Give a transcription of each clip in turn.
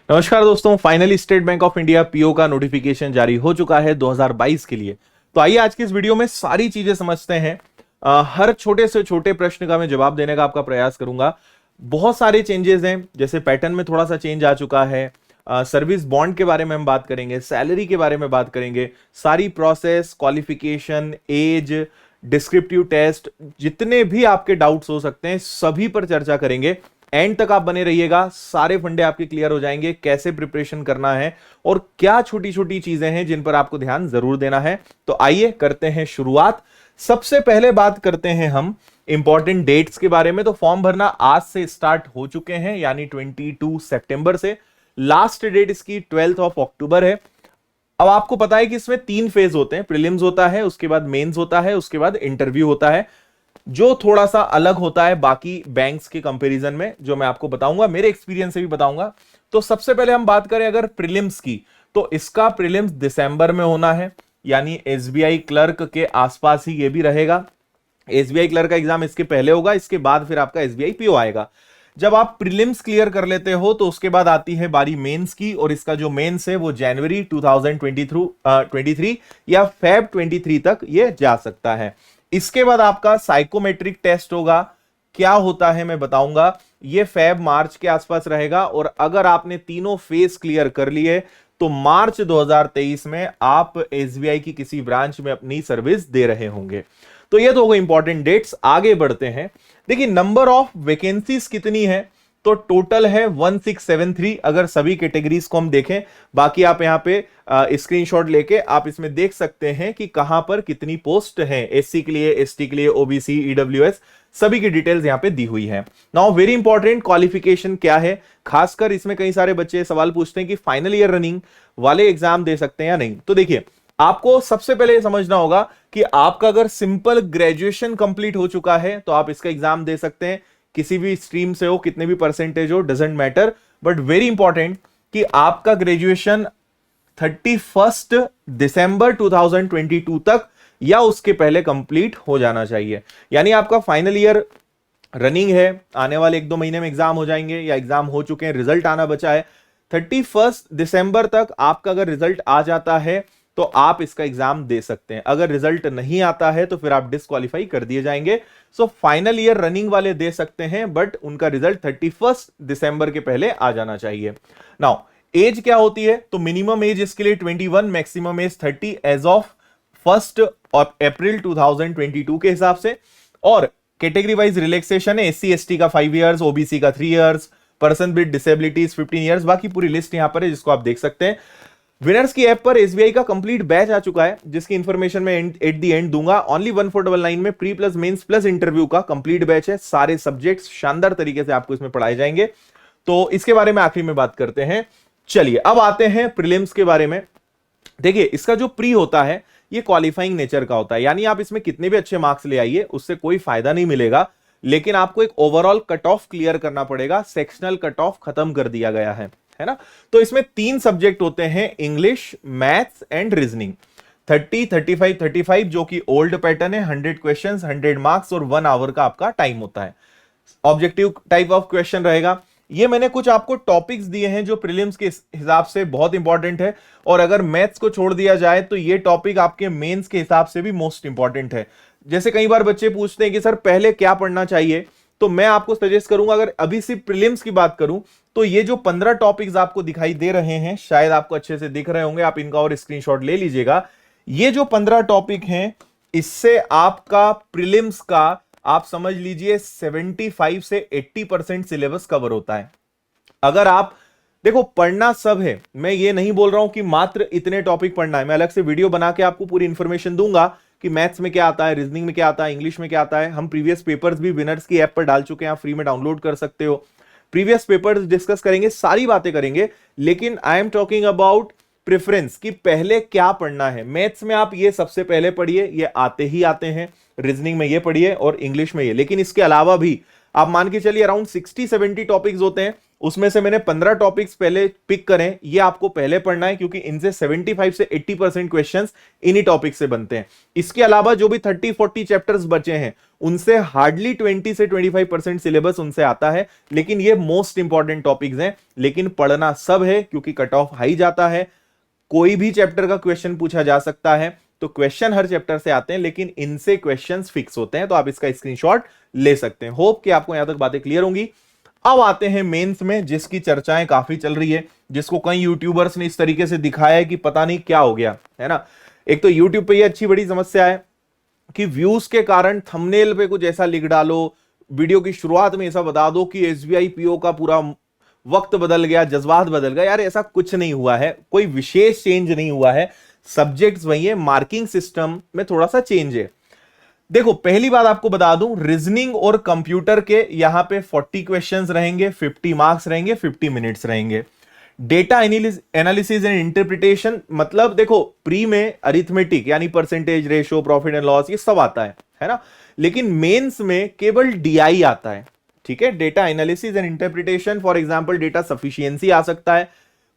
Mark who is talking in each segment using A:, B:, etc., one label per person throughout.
A: नमस्कार दोस्तों, finally state bank of India PO का नोटिफिकेशन जारी हो चुका है 2022 के लिए। तो आइए आज की इस वीडियो में सारी चीजें समझते हैं। हर छोटे से छोटे प्रश्न का मैं जवाब देने का आपका प्रयास करूंगा। बहुत सारे चेंजेस हैं, जैसे पैटर्न में थोड़ा सा चेंज आ चुका है। सर्विस बॉन्ड के बारे में हम बात करेंगे, सैलरी के बारे में बात करेंगे, सारी process, qualification, age, descriptive test, जितने भी आपके डाउट्स हो सकते हैं सभी पर चर्चा करेंगे। एंड तक आप बने रहिएगा, सारे फंडे आपके क्लियर हो जाएंगे, कैसे प्रिपरेशन करना है और क्या छोटी छोटी चीजें हैं जिन पर आपको ध्यान जरूर देना है। तो आइए करते हैं शुरुआत। सबसे पहले बात करते हैं हम इंपॉर्टेंट डेट्स के बारे में। तो फॉर्म भरना आज से स्टार्ट हो चुके हैं, यानी 22 सितंबर से। लास्ट डेट इसकी 12 अक्टूबर है। अब आपको पता है कि इसमें 3 फेज होते हैं, प्रीलिम्स होता है, उसके बाद मेंस होता है, उसके बाद इंटरव्यू होता है, जो थोड़ा सा अलग होता है बाकी बैंक्स के कंपैरिजन में, जो मैं आपको बताऊंगा, मेरे एक्सपीरियंस से भी बताऊंगा। तो सबसे पहले हम बात करें अगर प्रीलिम्स की, तो इसका प्रीलिम्स दिसंबर में होना है, यानी एसबीआई क्लर्क के आसपास ही ये भी रहेगा। एसबीआई क्लर्क का एग्जाम इसके पहले होगा, इसके बाद फिर आपका एसबीआई पीओ आएगा। जब आप प्रीलिम्स क्लियर कर लेते हो तो उसके बाद आती है बारी मेंस की, और इसका जो मेंस है वो जनवरी 2023 या फेब 23 तक ये जा सकता है। इसके बाद आपका साइकोमेट्रिक टेस्ट होगा। क्या होता है मैं बताऊंगा, ये फेब मार्च के आसपास रहेगा, और अगर आपने तीनों फेज क्लियर कर लिए तो मार्च 2023 में आप एसबीआई की किसी ब्रांच में अपनी सर्विस दे रहे होंगे। तो ये तो हो गए इंपॉर्टेंट डेट्स। आगे बढ़ते हैं। देखिए, नंबर ऑफ वैकेंसीज कितनी है, तो टोटल है 1673 अगर सभी कैटेगरीज को हम देखें। बाकी आप यहां पे स्क्रीनशॉट लेके आप इसमें देख सकते हैं कि कहां पर कितनी पोस्ट हैं। एससी के लिए, एसटी के लिए, ओबीसी, ईडब्ल्यूएस, सभी की डिटेल्स यहां पे दी हुई है। नाउ वेरी इंपॉर्टेंट, क्वालिफिकेशन क्या है। खासकर इसमें कई सारे बच्चे सवाल पूछते हैं कि फाइनल ईयर रनिंग वाले एग्जाम दे सकते हैं या नहीं। तो देखिए, आपको सबसे पहले यह समझना होगा कि आपका अगर सिंपल ग्रेजुएशन कंप्लीट हो चुका है तो आप इसका एग्जाम दे सकते हैं, किसी भी स्ट्रीम से हो, कितने भी परसेंटेज हो, doesn't matter. But very important कि आपका ग्रेजुएशन 31 दिसंबर 2022 तक या उसके पहले कंप्लीट हो जाना चाहिए। यानी आपका फाइनल ईयर रनिंग है, आने वाले 1-2 महीने में एग्जाम हो जाएंगे या एग्जाम हो चुके हैं, रिजल्ट आना बचा है। 31 दिसंबर तक आपका अगर रिजल्ट आ जाता है तो आप इसका एग्जाम दे सकते हैं। अगर रिजल्ट नहीं आता है तो फिर आप डिस्क्वालीफाई कर दिए जाएंगे। सो फाइनल ईयर रनिंग वाले दे सकते हैं, बट उनका रिजल्ट 31 दिसंबर के पहले आ जाना चाहिए। नाउ एज क्या होती है, तो मिनिमम एज इसके लिए 21, मैक्सिमम एज 30 एज ऑफ 1 अप्रैल 2022 के हिसाब से। और कैटेगरी वाइज रिलैक्सेशन है, एससी एसटी का 5 इयर्स, ओबीसी का 3 years, person with disabilities 15 years. बाकी पूरी लिस्ट यहां पर है जिसको आप देख सकते हैं। विनर्स की ऐप पर एसबीआई का कंप्लीट बैच आ चुका है, जिसकी इंफॉर्मेशन मैं एट दी एंड दूंगा। ओनली 1499 में pre plus mains plus interview का कंप्लीट बैच है। सारे सब्जेक्ट्स शानदार तरीके से आपको इसमें पढ़ाए जाएंगे। तो इसके बारे में आखिरी में बात करते हैं। चलिए अब आते हैं प्रीलिम्स के बारे में। देखिए, इसका जो प्री होता है ये क्वालिफाइंग नेचर का होता है, यानी आप इसमें कितने भी अच्छे मार्क्स ले आइए उससे कोई फायदा नहीं मिलेगा, लेकिन आपको एक ओवरऑल कट ऑफ क्लियर करना पड़ेगा। सेक्शनल कट ऑफ खत्म कर दिया गया है ना। तो इसमें 3 सब्जेक्ट होते हैं, इंग्लिश, मैथ्स एंड रीजनिंग। 30, 35, 35 जो कि ओल्ड पैटर्न है, 100 क्वेश्चंस, 100 मार्क्स और 1 आवर का आपका टाइम होता है। ऑब्जेक्टिव टाइप ऑफ क्वेश्चन रहेगा। ये मैंने कुछ आपको टॉपिक्स दिए हैं जो प्रीलिम्स के हिसाब से बहुत इंपॉर्टेंट है, और अगर मैथ्स को छोड़ दिया जाए तो ये टॉपिक आपके मेंस के हिसाब से भी मोस्ट इंपॉर्टेंट है। जैसे कई बार बच्चे पूछते हैं कि सर पहले क्या पढ़ना चाहिए, तो मैं आपको सजेस्ट करूंगा, अगर अभी सिर्फ प्रीलिम्स की बात करूं तो ये जो 15 टॉपिक्स आपको दिखाई दे रहे हैं, शायद आपको अच्छे से दिख रहे होंगे, आप इनका और स्क्रीनशॉट ले लीजिएगा। ये जो 15 टॉपिक हैं, इससे आपका प्रीलिम्स का आप समझ लीजिए 75 से 80% सिलेबस कवर होता है। अगर आप देखो, पढ़ना सब है, मैं ये नहीं बोल रहा हूं कि मात्र इतने टॉपिक पढ़ना है। मैं अलग से वीडियो बना के आपको पूरी इंफॉर्मेशन दूंगा कि मैथ्स में क्या आता है, रीजनिंग में क्या आता है, इंग्लिश में क्या आता है। हम प्रीवियस पेपर्स भी विनर्स की ऐप पर डाल चुके हैं, आप फ्री में डाउनलोड कर सकते हो। प्रीवियस पेपर्स डिस्कस करेंगे, सारी बातें करेंगे, लेकिन I am talking about preference कि पहले क्या पढ़ना है। मैथ्स में आप ये सबसे पहले पढ़िए, ये आते ही आते हैं। रीजनिंग में ये पढ़िए और इंग्लिश में ये। लेकिन इसके अलावा भी आप मान के चलिए अराउंड 60-70 टॉपिक्स होते हैं, उसमें से मैंने 15 टॉपिक्स पहले पिक करें, ये आपको पहले पढ़ना है क्योंकि इनसे 75 से 80% क्वेश्चंस इन्हीं टॉपिक से बनते हैं। इसके अलावा जो भी 30-40 चैप्टर्स बचे हैं उनसे हार्डली 20 से 25% सिलेबस उनसे आता है, लेकिन ये मोस्ट इंपॉर्टेंट टॉपिक्स हैं। लेकिन पढ़ना सब है क्योंकि कट ऑफ हाई जाता है, कोई भी चैप्टर का क्वेश्चन पूछा जा सकता है, तो क्वेश्चन हर चैप्टर से आते हैं लेकिन इनसे क्वेश्चंस फिक्स होते हैं, तो आप इसका स्क्रीनशॉट ले सकते हैं। होप कि आपको यहां तक बातें क्लियर होंगी। अब आते हैं मेंस में, जिसकी चर्चाएं काफी चल रही है, जिसको कई यूट्यूबर्स ने इस तरीके से दिखाया है कि पता नहीं क्या हो गया है ना। एक तो यूट्यूब पे ये अच्छी बड़ी समस्या है कि व्यूज के कारण थंबनेल पे कुछ ऐसा लिख डालो, वीडियो की शुरुआत में ऐसा बता दो कि एसबीआई पीओ का पूरा वक्त बदल गया, जज्बात बदल गया। यार ऐसा कुछ नहीं हुआ है, कोई विशेष चेंज नहीं हुआ है, सब्जेक्ट्स वही है, मार्किंग सिस्टम में थोड़ा सा चेंज है। देखो पहली बात आपको बता दूं, रीजनिंग और कंप्यूटर के यहां पे 40 क्वेश्चंस रहेंगे, 50 मार्क्स रहेंगे, 50 मिनट्स रहेंगे। डेटा एनालिसिस एंड इंटरप्रिटेशन, मतलब देखो प्री में अरिथमेटिक यानी percentage, ratio, profit and loss, ये सब आता है ना, लेकिन मेंस में केवल डीआई आता है। ठीक है, data analysis and interpretation, for example data sufficiency आ सकता है,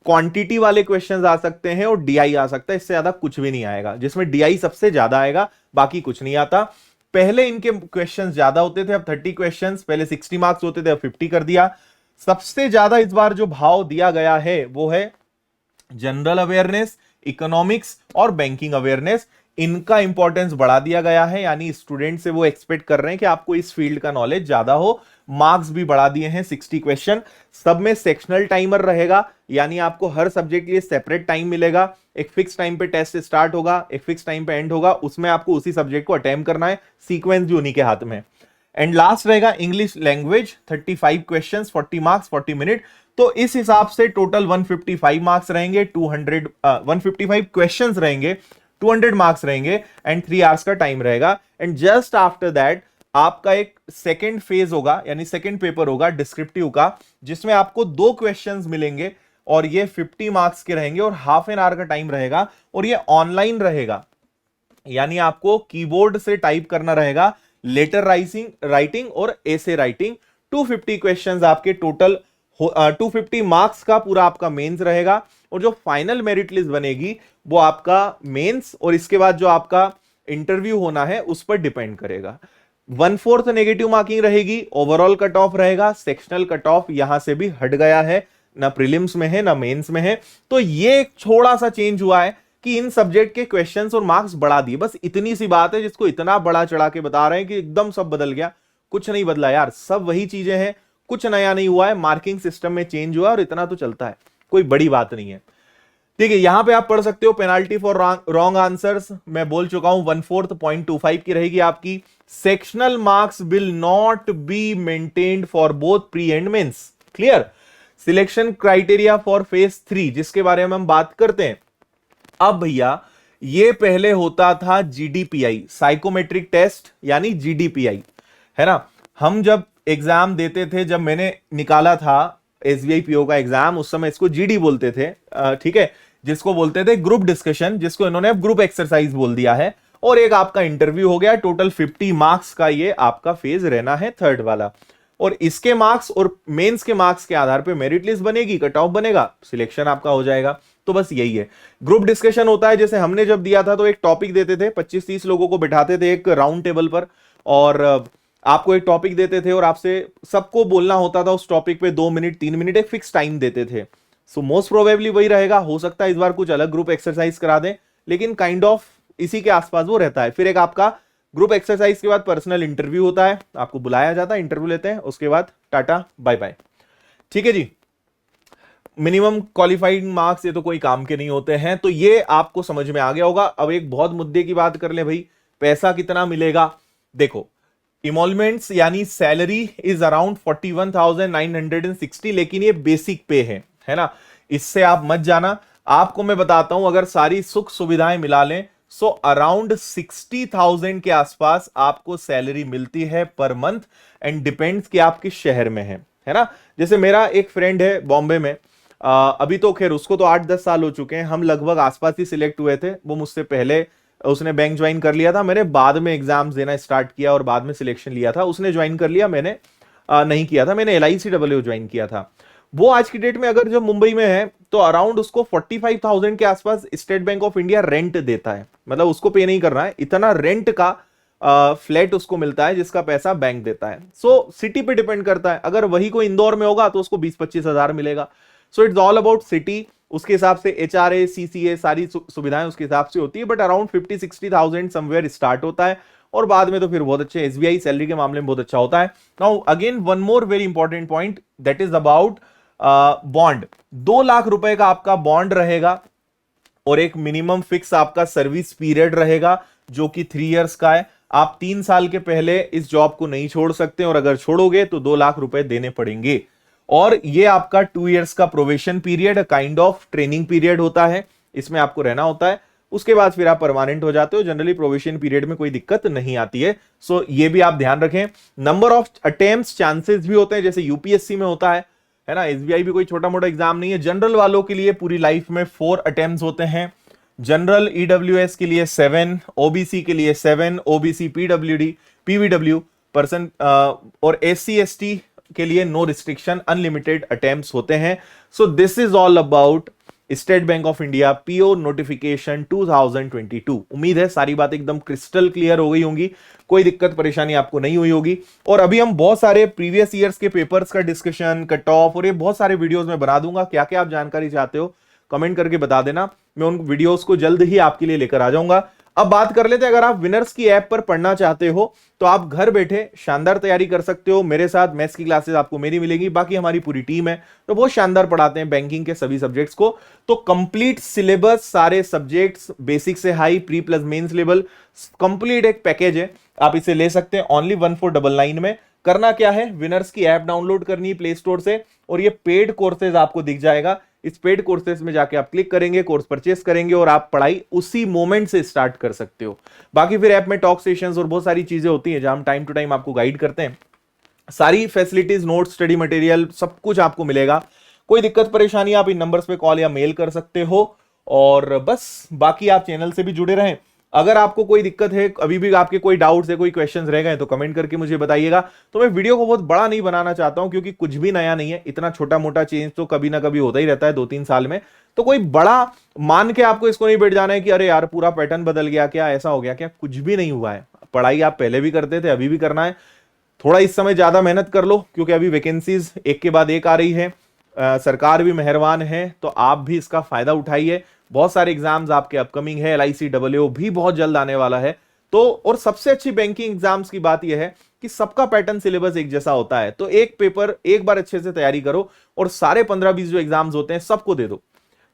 A: क्वांटिटी वाले क्वेश्चंस आ सकते हैं और डीआई आ सकता है, इससे ज्यादा कुछ भी नहीं आएगा, जिसमें डीआई सबसे ज्यादा आएगा, बाकी कुछ नहीं आता। पहले इनके क्वेश्चंस ज्यादा होते थे, अब 30 क्वेश्चंस, पहले 60 मार्क्स होते थे, अब 50 कर दिया। सबसे ज्यादा इस बार जो भाव दिया गया है वो है जनरल अवेयरनेस, इकोनॉमिक्स और बैंकिंग अवेयरनेस, इनका इंपॉर्टेंस बढ़ा दिया गया है, यानी स्टूडेंट से वो एक्सपेक्ट कर रहे हैं कि आपको इस फील्ड का नॉलेज ज्यादा हो। मार्क्स भी बढ़ा दिए हैं, 60 क्वेश्चन, सब में सेक्शनल टाइमर रहेगा, यानी आपको हर सब्जेक्ट के लिए सेपरेट टाइम मिलेगा। एक फिक्स टाइम पे टेस्ट स्टार्ट होगा, एक फिक्स टाइम पे एंड होगा, उसमें आपको उसी सब्जेक्ट को अटेम्प्ट करना है, सीक्वेंस भी उन्हीं के हाथ में। एंड लास्ट रहेगा English language, 35 questions, 40 marks, 40 minute. तो इस हिसाब से टोटल 155 मार्क्स रहेंगे, 155 क्वेश्चंस रहेंगे, 200 मार्क्स रहेंगे एंड 3 आवर्स का टाइम रहेगा। एंड जस्ट आफ्टर दैट आपका एक सेकेंड फेज होगा, यानी सेकेंड पेपर होगा डिस्क्रिप्टिव का, जिसमें आपको 2 क्वेश्चंस मिलेंगे और ये 50 मार्क्स के रहेंगे और हाफ एन आवर का टाइम रहेगा और ये ऑनलाइन रहेगा, यानी आपको कीबोर्ड से टाइप करना रहेगा, लेटर राइटिंग और एसे राइटिंग। 250 क्वेश्चंस आपके टोटल, 250 मार्क्स का पूरा आपका मेंस रहेगा और जो फाइनल मेरिट लिस्ट बनेगी वो आपका मेंस और इसके बाद जो आपका इंटरव्यू होना है उस पर डिपेंड करेगा। 1/4 नेगेटिव मार्किंग रहेगी, ओवरऑल कट ऑफ रहेगा, सेक्शनल कट ऑफ यहां से भी हट गया है, ना प्रीलिम्स में है ना मेंस में है। तो ये एक थोड़ा सा चेंज हुआ है कि इन सब्जेक्ट के क्वेश्चंस और मार्क्स बढ़ा दिए, बस इतनी सी बात है, जिसको इतना बड़ा चढ़ा के बता रहे हैं कि एकदम सब बदल गया। कुछ नहीं बदला यार, सब वही चीजें हैं, कुछ नया नहीं हुआ है, मार्किंग सिस्टम में चेंज हुआ और इतना तो चलता है, कोई बड़ी बात नहीं है। ठीक है, यहां पे आप पढ़ सकते हो पेनाल्टी फॉर रॉन्ग आंसर्स, मैं बोल चुका हूं, 1/4 0.25 की रहेगी आपकी। Sectional marks will not be maintained for both pre and mains. Clear? Selection criteria for phase 3 जिसके बारे में हम बात करते हैं, अब भैया ये पहले होता था जीडीपीआई, साइकोमेट्रिक टेस्ट यानी जीडीपीआई, है ना। हम जब एग्जाम देते थे, जब मैंने निकाला था एसबीआई पीओ का एग्जाम, उस समय इसको जीडी बोलते थे, ठीक है, जिसको बोलते थे ग्रुप डिस्कशन, जिसको इन्होंने अब ग्रुप एक्सरसाइज बोल दिया है, और एक आपका इंटरव्यू हो गया। टोटल 50 मार्क्स का ये आपका फेज रहना है, थर्ड वाला, और इसके मार्क्स और मेंस के मार्क्स के आधार पे मेरिट लिस्ट बनेगी, कट ऑफ बनेगा, सिलेक्शन आपका हो जाएगा। तो बस यही है। ग्रुप डिस्कशन होता है, जैसे हमने जब दिया था तो एक टॉपिक देते थे, 25-30 लोगों को बिठाते थे एक राउंड टेबल पर, और आपको एक टॉपिक देते थे और आपसे सबको बोलना होता था उस टॉपिक पे 2 मिनट 3 मिनट, एक फिक्स टाइम देते थे। सो मोस्ट प्रोबेबली वही रहेगा, हो सकता है इस बार कुछ अलग ग्रुप एक्सरसाइज करा दें, लेकिन काइंड ऑफ इसी के आसपास वो रहता है। फिर एक आपका ग्रुप एक्सरसाइज के बाद पर्सनल इंटरव्यू होता है, आपको बुलाया जाता है, इंटरव्यू लेते हैं, उसके बाद टाटा बाय बाय। ठीक है जी, मिनिमम क्वालिफाइड मार्क्स ये तो कोई काम के नहीं होते हैं, तो ये आपको समझ में आ गया होगा। अब एक बहुत मुद्दे की बात कर ले भाई, पैसा कितना मिलेगा। देखो इमोलमेंट्स यानी सैलरी इज अराउंड 41,960, लेकिन ये बेसिक पे है ना, इससे आप मत जाना। आपको मैं बताता हूं, अगर सारी सुख सुविधाएं मिला लें सो अराउंड 60,000 के आसपास आपको सैलरी मिलती है पर मंथ, एंड डिपेंड्स कि आप किस शहर में है ना। जैसे मेरा एक फ्रेंड है बॉम्बे में, अभी तो खैर उसको तो 8-10 साल हो चुके हैं, हम लगभग आसपास ही सिलेक्ट हुए थे, वो मुझसे पहले, उसने बैंक ज्वाइन कर लिया था, मैंने बाद में एग्जाम्स देना स्टार्ट किया और बाद में सिलेक्शन लिया था। उसने ज्वाइन कर लिया, मैंने नहीं किया था, मैंने LICW ज्वाइन किया था। वो आज की डेट में अगर जब मुंबई में है तो अराउंड उसको 45,000 के आसपास state bank of India rent देता है, मतलब उसको पे नहीं करना है, इतना रेंट का फ्लैट उसको मिलता है जिसका पैसा बैंक देता है। सो सिटी पे डिपेंड करता है, अगर वही कोई इंदौर में होगा तो उसको 20-25 हजार मिलेगा। So it's all about city, उसके हिसाब से HRA CCA सारी सुविधाएं उसके हिसाब से होती है, बट अराउंड 50-60,000 समवेयर स्टार्ट होता है और बाद में तो फिर बहुत अच्छे SBI सैलरी के मामले में बहुत अच्छा होता है। Now again one more very important point, that is about bond. 2 lakh रुपए का आपका बॉन्ड रहेगा और एक मिनिमम फिक्स आपका सर्विस पीरियड रहेगा जो कि 3 इयर्स का है। आप 3 साल के पहले इस जॉब को नहीं छोड़ सकते और अगर छोड़ोगे तो 2 लाख रुपए देने पड़ेंगे। और ये आपका 2 इयर्स का probation period, kind of training period होता है, इसमें आपको रहना होता है। उसके बाद फिर आप परमानेंट हो जाते हो। जनरली प्रोवेशन पीरियड में कोई दिक्कत नहीं आती है। सो ये भी आप ध्यान रखें। नंबर ऑफ अटेम्प्ट्स चांसेस भी होते हैं, जैसे यूपीएससी में होता है ना, एसबीआई भी कोई छोटा मोटा एग्जाम नहीं है। जनरल वालों के लिए पूरी लाइफ में 4 अटेम्प्ट्स होते हैं। जनरल ईडब्ल्यूएस के लिए 7, ओबीसी के लिए 7, ओबीसी पीवीडब्ल्यू पर्सन और एससी एसटी के लिए नो रिस्ट्रिक्शन, अनलिमिटेड अटेम्प्ट्स होते हैं। So this is all about state bank of India PO notification 2022। उम्मीद है सारी बात एकदम क्रिस्टल क्लियर हो गई होंगी, कोई दिक्कत परेशानी आपको नहीं हुई होगी। और अभी हम बहुत सारे प्रीवियस ईयर्स के पेपर्स का डिस्कशन, कट ऑफ और ये बहुत सारे वीडियोस में बना दूंगा। क्या क्या आप जानकारी चाहते हो कमेंट करके बता देना, मैं उन वीडियोस को जल्द ही आपके लिए लेकर आ जाऊंगा। अब बात कर लेते हैं, अगर आप विनर्स की ऐप पर पढ़ना चाहते हो तो आप घर बैठे शानदार तैयारी कर सकते हो। मेरे साथ मैथ्स की क्लासेस आपको मेरी मिलेगी, बाकी हमारी पूरी टीम है तो बहुत शानदार पढ़ाते हैं बैंकिंग के सभी सब्जेक्ट्स को। तो कंप्लीट सिलेबस, सारे सब्जेक्ट्स बेसिक से high, pre plus mains level, complete एक पैकेज है, आप इसे ले सकते हैं ओनली 1499 में। करना क्या है, विनर्स की ऐप डाउनलोड करनी है प्ले स्टोर से और ये पेड कोर्सेज आपको दिख जाएगा। इस पेड कोर्सेज में जाके आप क्लिक करेंगे, कोर्स परचेस करेंगे और आप पढ़ाई उसी मोमेंट से स्टार्ट कर सकते हो। बाकी फिर ऐप में टॉक सेशंस और बहुत सारी चीजें होती हैं जहां हम टाइम टू टाइम आपको गाइड करते हैं। सारी फैसिलिटीज, नोट्स, स्टडी मटेरियल सब कुछ आपको मिलेगा। कोई दिक्कत परेशानी आप इन नंबर्स पे कॉल या मेल कर सकते हो। और बस बाकी आप चैनल से भी जुड़े रहें। अगर आपको कोई दिक्कत है, अभी भी आपके कोई डाउट्स है, कोई क्वेश्चंस रह गए तो कमेंट करके मुझे बताइएगा। तो मैं वीडियो को बहुत बड़ा नहीं बनाना चाहता हूं क्योंकि कुछ भी नया नहीं है, इतना छोटा मोटा चेंज तो कभी ना कभी होता ही रहता है 2-3 साल में। तो कोई बड़ा मान के आपको इसको नहीं बैठ जाना है कि अरे यार पूरा पैटर्न बदल गया, क्या ऐसा हो गया, क्या कुछ भी नहीं हुआ है। पढ़ाई आप पहले भी करते थे, अभी भी करना है। थोड़ा इस समय ज्यादा मेहनत कर लो क्योंकि अभी वैकेंसीज एक के बाद एक आ रही है, सरकार भी मेहरबान है, तो आप भी इसका फायदा उठाइए। बहुत सारे एग्जाम्स आपके अपकमिंग है, LIC AAO भी बहुत जल्द आने वाला है। तो और सबसे अच्छी बैंकिंग एग्जाम्स की बात यह है कि सबका पैटर्न सिलेबस एक जैसा होता है। तो एक पेपर एक बार अच्छे से तैयारी करो और सारे 15-20 जो एग्जाम्स होते हैं सबको दे दो।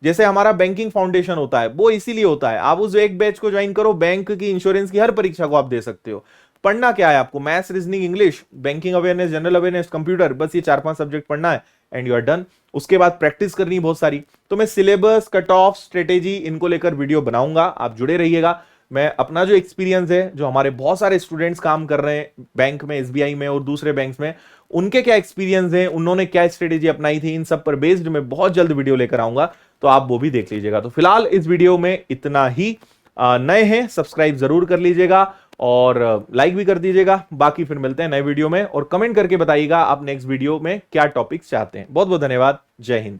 A: जैसे हमारा बैंकिंग फाउंडेशन होता है वो इसीलिए होता है, आप उस एक बैच को ज्वाइन करो, बैंक की, इंश्योरेंस की हर परीक्षा को आप दे सकते हो। पढ़ना क्या है आपको, maths, reasoning, English, banking awareness, general awareness, computer, बस ये 4-5 सब्जेक्ट पढ़ना है एंड यू आर डन। उसके बाद प्रैक्टिस करनी है बहुत सारी। तो मैं सिलेबस, कट ऑफ, स्ट्रेटेजी इनको लेकर वीडियो बनाऊंगा, आप जुड़े रहिएगा। मैं अपना जो एक्सपीरियंस है, जो हमारे बहुत सारे स्टूडेंट्स काम कर रहे हैं बैंक में, SBI में और दूसरे बैंक्स में, उनके क्या एक्सपीरियंस है, उन्होंने क्या स्ट्रेटेजी अपनाई थी, इन सब पर बेस्ड मैं बहुत जल्द वीडियो लेकर आऊंगा, तो आप वो भी देख लीजिएगा। तो फिलहाल इस वीडियो में इतना ही। नए हैं सब्सक्राइब जरूर कर लीजिएगा और लाइक भी कर दीजिएगा। बाकी फिर मिलते हैं नए वीडियो में और कमेंट करके बताइएगा आप नेक्स्ट वीडियो में क्या टॉपिक्स चाहते हैं। बहुत बहुत धन्यवाद। जय हिंद।